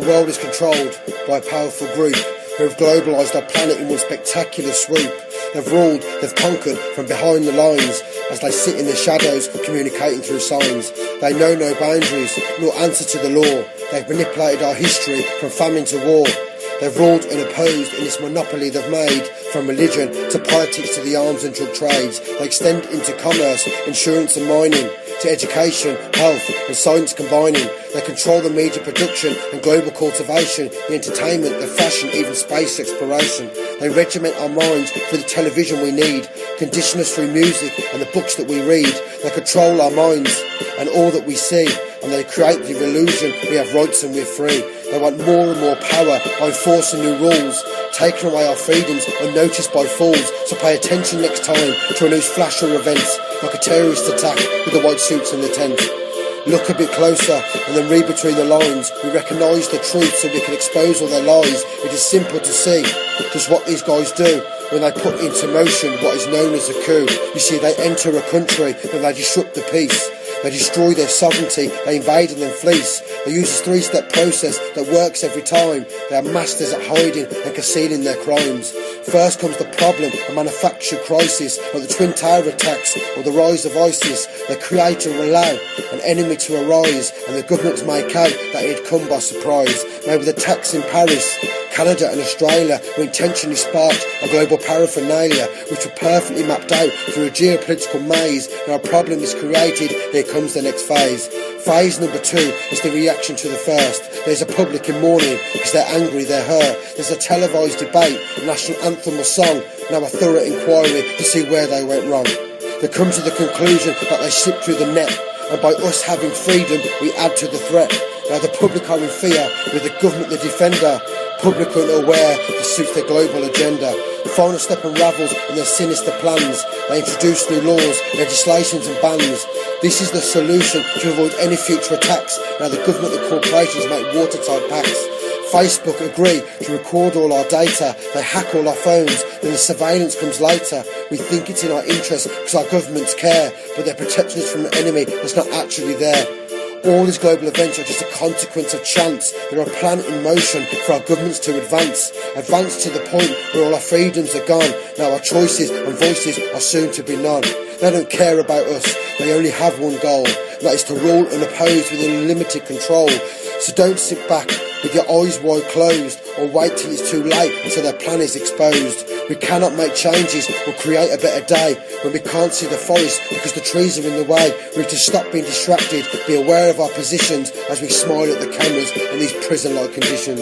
world is controlled by a powerful group who have globalised our planet in one spectacular swoop. They've ruled, they've conquered from behind the lines as they sit in the shadows communicating through signs. They know no boundaries, nor answer to the law. They've manipulated our history from famine to war. They've ruled and opposed in this monopoly they've made, from religion to politics to the arms and drug trades. They extend into commerce, insurance and mining, to education, health and science combining. They control the media production and global cultivation, the entertainment, the fashion, even space exploration. They regiment our minds through the television we need, condition us through music and the books that we read. They control our minds and all that we see, and they create the illusion we have rights and we're free. They want more and more power by enforcing new rules, taking away our freedoms unnoticed by fools. So pay attention next time to a news flash or events, like a terrorist attack with the white suits in the tent. Look a bit closer and then read between the lines. We recognise the truth so we can expose all their lies. It is simple to see just what these guys do when they put into motion what is known as a coup. You see, they enter a country and they disrupt the peace. They destroy their sovereignty, they invade and then fleece. They use this three-step process that works every time. They are masters at hiding and concealing their crimes. First comes the problem, a manufactured crisis, like the Twin Tower attacks or the rise of ISIS. They create and allow an enemy to arise, and the governments make out that it had come by surprise. Maybe the attacks in Paris, Canada and Australia were intentionally sparked a global paraphernalia which were perfectly mapped out through a geopolitical maze. Now a problem is created, here comes the next phase. Phase number 2 is the reaction to the first. There's a public in mourning because they're angry, they're hurt. There's a televised debate, a national anthem or song. Now a thorough inquiry to see where they went wrong. They come to the conclusion that they slipped through the net, and by us having freedom we add to the threat. Now the public are in fear, with the government the defender. Public unaware to suit their global agenda. The final step unravels in their sinister plans. They introduce new laws, legislations and bans. This is the solution to avoid any future attacks. Now the government and corporations make watertight pacts. Facebook agree to record all our data. They hack all our phones, then the surveillance comes later. We think it's in our interest because our governments care, but they're protecting us from an enemy that's not actually there. All these global events are just a consequence of chance. They're a plan in motion for our governments to advance to the point where all our freedoms are gone. Now our choices and voices are soon to be none. They don't care about us, they only have one goal, and that is to rule and oppose with unlimited control. So don't sit back with your eyes wide closed, or wait till it's too late until their plan is exposed. We cannot make changes or create a better day when we can't see the forest because the trees are in the way. We need to stop being distracted, be aware of our positions as we smile at the cameras in these prison-like conditions.